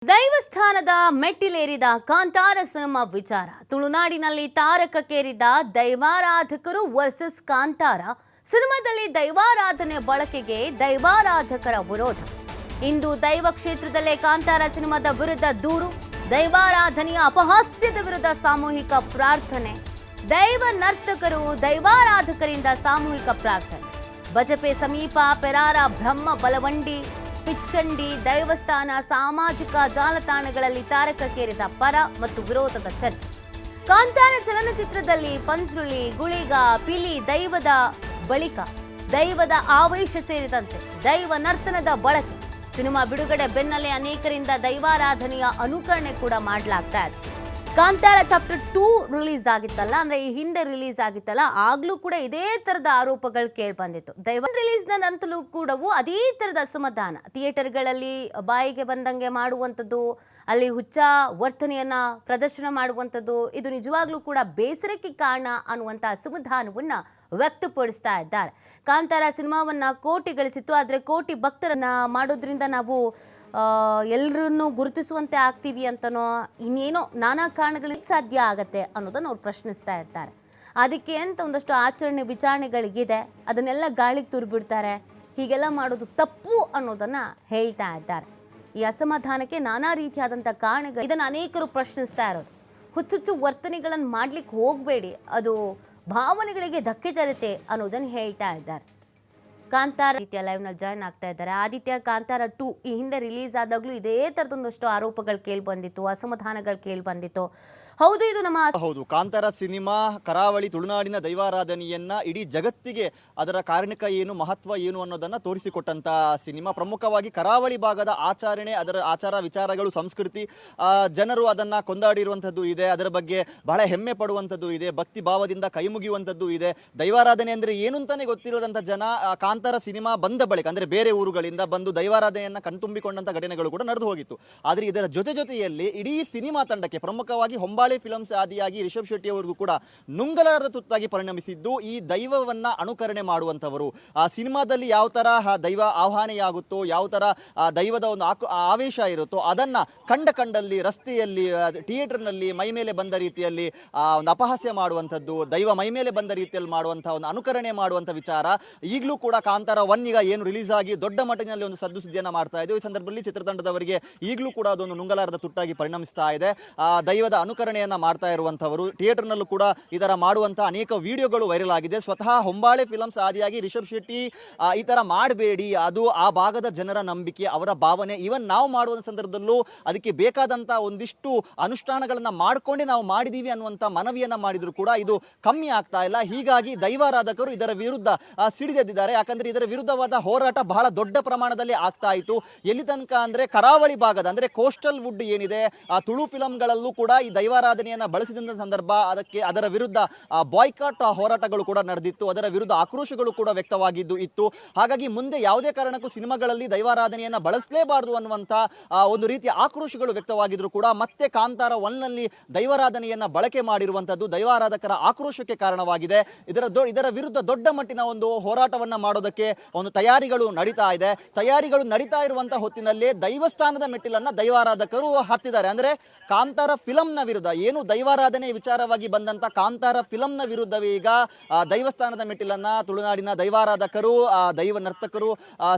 ದೈವಸ್ಥಾನದ ಮೆಟ್ಟಿಲೇರಿದ Kantara cinema ವಿಚಾರ. ತುಳುನಾಡಿನಲ್ಲಿ ತಾರಕಕ್ಕೇರಿದ ದೈವಾರಾಧಕರು versus Kantara ಸಿನಿಮಾದಲ್ಲಿ ದೈವಾರಾಧನೆ ಬಳಕೆಗೆ ದೈವಾರಾಧಕರ ವಿರೋಧ. ಇಂದು ದೈವ ಕ್ಷೇತ್ರದಲ್ಲೇ ಕಾಂತಾರ ಸಿನಿಮಾದ ವಿರುದ್ಧ ದೂರು, ದೈವಾರಾಧನೆಯ ಅಪಹಾಸ್ಯದ ವಿರುದ್ಧ ಸಾಮೂಹಿಕ ಪ್ರಾರ್ಥನೆ, ದೈವ ನರ್ತಕರು ದೈವಾರಾಧಕರಿಂದ ಸಾಮೂಹಿಕ ಪ್ರಾರ್ಥನೆ. ಬಜಪೆ ಸಮೀಪ ಪೆರಾರ ಬ್ರಹ್ಮ ಬಲವಂಡಿ ಪಿಚ್ಚಂಡಿ ದೈವಸ್ಥಾನ ಸಾಮಾಜಿಕ ಜಾಲತಾಣಗಳಲ್ಲಿ ತಾರಕಕ್ಕೇರಿದ ಪರ ಮತ್ತು ವಿರೋಧದ ಚರ್ಚೆ. ಕಾಂತಾರ ಚಲನಚಿತ್ರದಲ್ಲಿ ಪಂಜ್ರುಳಿ, ಗುಳಿಗ, ಪಿಲಿ, ದೈವದ ಬಳಿಕ ದೈವದ ಆವೇಶ ಸೇರಿದಂತೆ ದೈವ ನರ್ತನದ ಬಳಕೆ. ಸಿನಿಮಾ ಬಿಡುಗಡೆ ಬೆನ್ನಲ್ಲೇ ಅನೇಕರಿಂದ ದೈವಾರಾಧನೆಯ ಅನುಕರಣೆ ಕೂಡ ಮಾಡಲಾಗ್ತಾ ಇದೆ. ಕಾಂತಾರ ಚಾಪ್ಟರ್ 2 ರಿಲೀಸ್ ಆಗಿತ್ತಲ್ಲ, ಅಂದ್ರೆ ಈ ಹಿಂದೆ ರಿಲೀಸ್ ಆಗಿತ್ತಲ್ಲ, ಆಗ್ಲೂ ಕೂಡ ಇದೇ ತರದ ಆರೋಪಗಳು ಕೇಳಿ ಬಂದಿತ್ತು. ದೈವ ರಿಲೀಸ್ ನಂತಲೂ ಕೂಡ ಅದೇ ತರದ ಅಸಮಾಧಾನ, ಥಿಯೇಟರ್ಗಳಲ್ಲಿ ಬಾಯಿಗೆ ಬಂದಂಗೆ ಮಾಡುವಂಥದ್ದು, ಅಲ್ಲಿ ಹುಚ್ಚ ವರ್ತನೆಯನ್ನ ಪ್ರದರ್ಶನ ಮಾಡುವಂಥದ್ದು, ಇದು ನಿಜವಾಗ್ಲೂ ಕೂಡ ಬೇಸರಕ್ಕೆ ಕಾರಣ ಅನ್ನುವಂಥ ಅಸಮಾಧಾನವನ್ನ ವ್ಯಕ್ತಪಡಿಸ್ತಾ ಇದ್ದಾರೆ. ಕಾಂತಾರ ಸಿನಿಮಾವನ್ನ ಕೋಟಿ ಗಳಿಸಿತ್ತು, ಆದ್ರೆ ಕೋಟಿ ಭಕ್ತರನ್ನ ಮಾಡೋದ್ರಿಂದ ನಾವು ಎಲ್ಲರನ್ನು ಗುರುತಿಸುವಂತೆ ಆಗ್ತೀವಿ ಅಂತನೋ ಇನ್ನೇನೋ ನಾನಾ ಕಾರಣಗಳಿಗೆ ಸಾಧ್ಯ ಆಗತ್ತೆ ಅನ್ನೋದನ್ನು ಅವ್ರು ಪ್ರಶ್ನಿಸ್ತಾ ಇರ್ತಾರೆ. ಅದಕ್ಕೆ ಅಂತ ಒಂದಷ್ಟು ಆಚರಣೆ ವಿಚಾರಣೆಗಳಿಗಿದೆ, ಅದನ್ನೆಲ್ಲ ಗಾಳಿಗೆ ತುರ್ಬಿಡ್ತಾರೆ. ಹೀಗೆಲ್ಲ ಮಾಡೋದು ತಪ್ಪು ಅನ್ನೋದನ್ನ ಹೇಳ್ತಾ ಇದ್ದಾರೆ. ಈ ಅಸಮಾಧಾನಕ್ಕೆ ನಾನಾ ರೀತಿಯಾದಂಥ ಕಾರಣಗಳು, ಇದನ್ನು ಅನೇಕರು ಪ್ರಶ್ನಿಸ್ತಾ ಇರೋದು. ಹುಚ್ಚುಚ್ಚು ವರ್ತನೆಗಳನ್ನು ಮಾಡ್ಲಿಕ್ಕೆ ಹೋಗಬೇಡಿ, ಅದು ಭಾವನೆಗಳಿಗೆ ಧಕ್ಕೆ ತರುತ್ತೆ ಅನ್ನೋದನ್ನು ಹೇಳ್ತಾ ಇದ್ದಾರೆ. ಕಾಂತಾರ ಆದಿತ್ಯ ಲೈವ್ನಲ್ಲಿ ಜಾಯ್ನ್ ಆಗ್ತಾ ಇದ್ದಾರೆ. ಆದಿತ್ಯ, ಕಾಂತಾರ 2 ಈ ಹಿಂದೆ ರಿಲೀಸ್ ಆದಾಗಲೂ ಇದೇ ಥರದೊಂದಷ್ಟು ಆರೋಪಗಳು ಕೇಳಿ ಬಂದಿತ್ತು, ಅಸಮಾಧಾನಗಳು ಕೇಳಿ ಬಂದಿತ್ತು. ಹೌದು, ಇದು ಹೌದು, ಕಾಂತಾರ ಸಿನಿಮಾ ಕರಾವಳಿ ತುಳುನಾಡಿನ ದೈವಾರಾಧನೆಯನ್ನ ಇಡೀ ಜಗತ್ತಿಗೆ ಅದರ ಕಾರಣಿಕ ಏನು, ಮಹತ್ವ ಏನು ಅನ್ನೋದನ್ನ ತೋರಿಸಿಕೊಟ್ಟಂತ ಸಿನಿಮಾ. ಪ್ರಮುಖವಾಗಿ ಕರಾವಳಿ ಭಾಗದ ಆಚರಣೆ, ಅದರ ಆಚಾರ ವಿಚಾರಗಳು, ಸಂಸ್ಕೃತಿ, ಜನರು ಅದನ್ನ ಕೊಂದಾಡಿರುವಂಥದ್ದು ಇದೆ, ಅದರ ಬಗ್ಗೆ ಬಹಳ ಹೆಮ್ಮೆ ಪಡುವಂಥದ್ದು ಇದೆ, ಭಕ್ತಿ ಭಾವದಿಂದ ಕೈ ಮುಗಿಯುವಂಥದ್ದು ಇದೆ. ದೈವಾರಾಧನೆ ಅಂದ್ರೆ ಏನು ಅಂತಾನೆ ಗೊತ್ತಿಲ್ಲದಂಥ ಜನ ಕಾಂತಾರ ಸಿನಿಮಾ ಬಂದ ಬಳಿಕ ಅಂದ್ರೆ ಬೇರೆ ಊರುಗಳಿಂದ ಬಂದು ದೈವಾರಾಧನೆಯನ್ನ ಕಣ್ತುಂಬಿಕೊಂಡಂತ ಘಟನೆಗಳು ಕೂಡ ನಡೆದು ಹೋಗಿತ್ತು. ಆದ್ರೆ ಇದರ ಜೊತೆಯಲ್ಲಿ ಇಡೀ ಸಿನಿಮಾ ತಂಡಕ್ಕೆ, ಪ್ರಮುಖವಾಗಿ ಹೊಂಬಾಳೆ ಫಿಲ್ಮ್ಸ್ ಆದಿಯಾಗಿ ರಿಷಬ್ ಶೆಟ್ಟಿ ಅವರಿಗೂ ಕೂಡ ನುಂಗಲಾರದ ತುತ್ತಾಗಿ ಪರಿಣಮಿಸಿದ್ದು ಈ ದೈವವನ್ನ ಅನುಕರಣೆ ಮಾಡುವಂತವರು. ಆ ಸಿನಿಮಾದಲ್ಲಿ ಯಾವ ತರ ದೈವ ಆಹ್ವಾನೆಯಾಗುತ್ತೋ, ಯಾವ ತರ ದೈವದ ಒಂದು ಆವೇಶ ಇರುತ್ತೋ, ಅದನ್ನ ಕಂಡಲ್ಲಿ ರಸ್ತೆಯಲ್ಲಿ, ಥಿಯೇಟರ್ನಲ್ಲಿ ಮೈ ಮೇಲೆ ಬಂದ ರೀತಿಯಲ್ಲಿ ಒಂದು ಅಪಹಾಸ್ಯ ಮಾಡುವಂಥದ್ದು, ದೈವ ಮೈ ಮೇಲೆ ಬಂದ ರೀತಿಯಲ್ಲಿ ಮಾಡುವಂತಹ ಒಂದು ಅನುಕರಣೆ ಮಾಡುವಂಥ ವಿಚಾರ ಈಗಲೂ ಕೂಡ ಕಾಂತಾರ 1 ಈಗ ಏನು ರಿಲೀಸ್ ಆಗಿ ದೊಡ್ಡ ಮಟ್ಟಿನಲ್ಲಿ ಒಂದು ಸದ್ದು ಸುದ್ದಿಯನ್ನು ಮಾಡ್ತಾ ಇದೆ. ಈ ಸಂದರ್ಭದಲ್ಲಿ ಚಿತ್ರತಂಡದವರಿಗೆ ಈಗಲೂ ಕೂಡ ಅದೊಂದು ನುಂಗಲಾರದ ತುಟ್ಟಾಗಿ ಪರಿಣಮಿಸ್ತಾ ಇದೆ. ದೈವದ ಅನುಕರಣೆಯನ್ನ ಮಾಡ್ತಾ ಇರುವಂತವರು, ಥಿಯೇಟರ್ನಲ್ಲೂ ಕೂಡ ಇದರ ಮಾಡುವಂತಹ ಅನೇಕ ವಿಡಿಯೋಗಳು ವೈರಲ್ ಆಗಿದೆ. ಸ್ವತಃ ಹೊಂಬಾಳೆ ಫಿಲ್ಮ್ಸ್ ಆದಿಯಾಗಿ ರಿಷಬ್ ಶೆಟ್ಟಿ ಈ ತರ ಮಾಡಬೇಡಿ, ಅದು ಆ ಭಾಗದ ಜನರ ನಂಬಿಕೆ, ಅವರ ಭಾವನೆ, ಇವನ್ ನಾವು ಮಾಡುವ ಸಂದರ್ಭದಲ್ಲೂ ಅದಕ್ಕೆ ಬೇಕಾದಂತ ಒಂದಿಷ್ಟು ಅನುಷ್ಠಾನಗಳನ್ನ ಮಾಡ್ಕೊಂಡೆ ನಾವು ಮಾಡಿದೀವಿ ಅನ್ನುವಂತ ಮನವಿಯನ್ನ ಮಾಡಿದ್ರು ಕೂಡ ಇದು ಕಮ್ಮಿ ಆಗ್ತಾ ಇಲ್ಲ. ಹೀಗಾಗಿ ದೈವಾರಾಧಕರು ಇದರ ವಿರುದ್ಧ ಸಿಡಿದೆದ್ದಿದ್ದಾರೆ. ಯಾಕಂದ್ರೆ ಇದರ ವಿರುದ್ಧವಾದ ಹೋರಾಟ ಬಹಳ ದೊಡ್ಡ ಪ್ರಮಾಣದಲ್ಲಿ ಆಗ್ತಾ ಇತ್ತು. ಎಲ್ಲಿ ತನಕ ಅಂದ್ರೆ ಕರಾವಳಿ ಭಾಗದ ಅಂದ್ರೆ ಕೋಸ್ಟಲ್ ವುಡ್ ಏನಿದೆ, ಆ ತುಳು ಫಿಲಂಗಳಲ್ಲೂ ಕೂಡ ಈ ದೈವಾರಾಧನೆಯನ್ನ ಬಳಸಿದ ಸಂದರ್ಭ ಅದರ ವಿರುದ್ಧ ಬಾಯ್ಕಾಟ್ ಹೋರಾಟಗಳು ಕೂಡ ನಡೆದಿತ್ತು, ಅದರ ವಿರುದ್ಧ ಆಕ್ರೋಶಗಳು ಕೂಡ ವ್ಯಕ್ತವಾಗಿದ್ದು ಇತ್ತು. ಹಾಗಾಗಿ ಮುಂದೆ ಯಾವುದೇ ಕಾರಣಕ್ಕೂ ಸಿನಿಮಾಗಳಲ್ಲಿ ದೈವಾರಾಧನೆಯನ್ನ ಬಳಸಲೇಬಾರದು ಅನ್ನುವಂತ ಒಂದು ರೀತಿಯ ಆಕ್ರೋಶಗಳು ವ್ಯಕ್ತವಾಗಿದ್ರು ಕೂಡ ಮತ್ತೆ ಕಾಂತಾರ 1 ನಲ್ಲಿ ದೈವಾರಾಧನೆಯನ್ನ ಬಳಕೆ ಮಾಡಿರುವಂತದ್ದು ದೈವಾರಾಧಕರ ಆಕ್ರೋಶಕ್ಕೆ ಕಾರಣವಾಗಿದೆ. ಇದರ ವಿರುದ್ಧ ದೊಡ್ಡ ಮಟ್ಟಿನ ಒಂದು ಹೋರಾಟವನ್ನ ಮಾಡೋದಕ್ಕೆ ಒಂದು ತಯಾರಿಗಳು ನಡೀತಾ ಇರುವಂತಹ ಹೊತ್ತಿನಲ್ಲೇ ದೈವಸ್ಥಾನದ ಮೆಟ್ಟಿಲನ್ನ ದೈವಾರಾಧಕರು ಹತ್ತಿದ್ದಾರೆ. ಅಂದ್ರೆ ಕಾಂತಾರ ಫಿಲಂನ ವಿರುದ್ಧ, ಏನು ದೈವಾರಾಧನೆ ವಿಚಾರವಾಗಿ ಬಂದಂತ ಕಾಂತಾರ ಫಿಲಂನ ವಿರುದ್ಧವೇ ಈಗ ದೈವಸ್ಥಾನದ ಮೆಟ್ಟಿಲನ್ನ ತುಳುನಾಡಿನ ದೈವಾರಾಧಕರು, ದೈವ ನರ್ತಕರು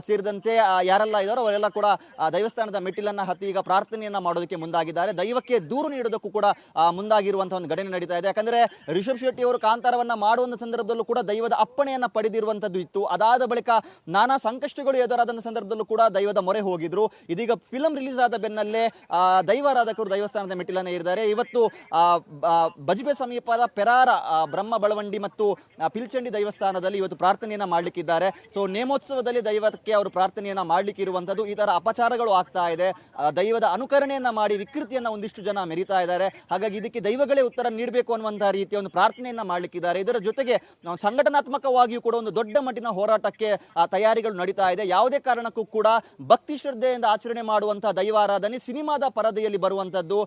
ಸೇರಿದಂತೆ ಯಾರೆಲ್ಲ ಇದ್ದಾರೋ ಅವರೆಲ್ಲ ಕೂಡ ದೈವಸ್ಥಾನದ ಮೆಟ್ಟಿಲನ್ನ ಹತ್ತಿ ಈಗ ಪ್ರಾರ್ಥನೆಯನ್ನ ಮಾಡೋದಕ್ಕೆ ಮುಂದಾಗಿದ್ದಾರೆ. ದೈವಕ್ಕೆ ದೂರು ನೀಡೋದಕ್ಕೂ ಕೂಡ ಮುಂದಾಗಿರುವಂತಹ ಒಂದು ಘಟನೆ ನಡೀತಾ ಇದೆ. ಯಾಕಂದ್ರೆ ರಿಷಬ್ ಶೆಟ್ಟಿ ಅವರು ಕಾಂತಾರವನ್ನ ಮಾಡುವಂತ ಸಂದರ್ಭದಲ್ಲೂ ಕೂಡ ದೈವದ ಅಪ್ಪಣೆಯನ್ನ ಪಡೆದಿರುವಂತದ್ದು ಇತ್ತು. ಅದಾದ ಬಳಿಕ ನಾನಾ ಸಂಕಷ್ಟಗಳು ಎದುರಾದ ಸಂದರ್ಭದಲ್ಲೂ ಕೂಡ ದೈವದ ಮೊರೆ ಹೋಗಿದ್ರು. ಇದೀಗ ಫಿಲಂ ರಿಲೀಸ್ ಆದ ಬೆನ್ನಲ್ಲೇ ದೈವಾರಾಧಕರು ದೈವಸ್ಥಾನದ ಮೆಟ್ಟಿಲನ್ನ ಏರಿದ್ದಾರೆ. ಇವತ್ತು ಬಜಪೆ ಸಮೀಪದ ಪೆರಾರ ಬ್ರಹ್ಮ ಬಳವಂಡಿ ಮತ್ತು ಪಿಲ್ಚಂಡಿ ದೈವಸ್ಥಾನದಲ್ಲಿ ಇವತ್ತು ಪ್ರಾರ್ಥನೆಯನ್ನ ಮಾಡ್ಲಿಕ್ಕಿದ್ದಾರೆ. ಸೊ ನೇಮೋತ್ಸವದಲ್ಲಿ ದೈವಕ್ಕೆ ಅವರು ಪ್ರಾರ್ಥನೆಯನ್ನ ಮಾಡ್ಲಿಕ್ಕೆ ಇರುವಂತದ್ದು. ಈ ತರ ಅಪಚಾರಗಳು ಆಗ್ತಾ ಇದೆ, ದೈವದ ಅನುಕರಣೆಯನ್ನ ಮಾಡಿ ವಿಕೃತಿಯನ್ನ ಒಂದಿಷ್ಟು ಜನ ಮೆರಿತಾ ಇದ್ದಾರೆ. ಹಾಗಾಗಿ ಇದಕ್ಕೆ ದೈವಗಳೇ ಉತ್ತರ ನೀಡಬೇಕು ಅನ್ನುವಂತಹ ರೀತಿಯ ಒಂದು ಪ್ರಾರ್ಥನೆಯನ್ನ ಮಾಡ್ಲಿಕ್ಕಿದ್ದಾರೆ. ಇದರ ಜೊತೆಗೆ ಸಂಘಟನಾತ್ಮಕವಾಗಿಯೂ ಕೂಡ ಒಂದು ದೊಡ್ಡ ಮಟ್ಟಿನ ಹೋರಾಟ ಚಿತ್ರಪಟಕ್ಕೆ ತಯಾರಿಗಳು ನಡೀತಾ ಇದೆ. ಯಾವುದೇ ಕಾರಣಕ್ಕೂ ಕೂಡ ಭಕ್ತಿ ಶ್ರದ್ಧೆಯಿಂದ ಆಚರಣೆ ಮಾಡುವಂತಹ ದೈವಾರಾಧನೆ ಸಿನಿಮಾದ ಪರದೆಯಲ್ಲಿ ಬರುವಂತದ್ದು,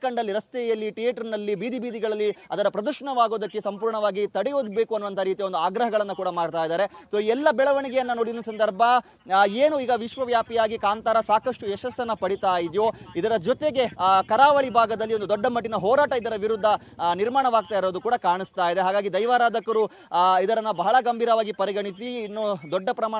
ಕಂಡಲ್ಲಿ ರಸ್ತೆಯಲ್ಲಿ, ಥಿಯೇಟರ್ನಲ್ಲಿ, ಬೀದಿ ಬೀದಿಗಳಲ್ಲಿ ಅದರ ಪ್ರದರ್ಶನವಾಗೋದಕ್ಕೆ ಸಂಪೂರ್ಣವಾಗಿ ತಡೆಯೊಡ್ಬೇಕು ಅನ್ನುವಂಥ ರೀತಿಯ ಒಂದು ಆಗ್ರಹಗಳನ್ನು ಕೂಡ ಮಾಡ್ತಾ ಇದ್ದಾರೆ. ಸೊ ಎಲ್ಲ ಬೆಳವಣಿಗೆಯನ್ನ ನೋಡಿದ ಸಂದರ್ಭ ಏನು ಈಗ ವಿಶ್ವವ್ಯಾಪಿಯಾಗಿ ಕಾಂತಾರ ಸಾಕಷ್ಟು ಯಶಸ್ಸನ್ನ ಪಡಿತಾ ಇದೆಯೋ, ಇದರ ಜೊತೆಗೆ ಕರಾವಳಿ ಭಾಗದಲ್ಲಿ ಒಂದು ದೊಡ್ಡ ಮಟ್ಟಿನ ಹೋರಾಟ ಇದರ ವಿರುದ್ಧ ನಿರ್ಮಾಣವಾಗ್ತಾ ಇರೋದು ಕೂಡ ಕಾಣಿಸ್ತಾ ಇದೆ. ಹಾಗಾಗಿ ದೈವಾರಾಧಕರು ಇದರನ್ನ ಬಹಳ ಗಂಭೀರವಾಗಿ ಪರಿಗಣಿಸಿ ಇನ್ನು ದೊಡ್ಡ ಪ್ರಮಾಣ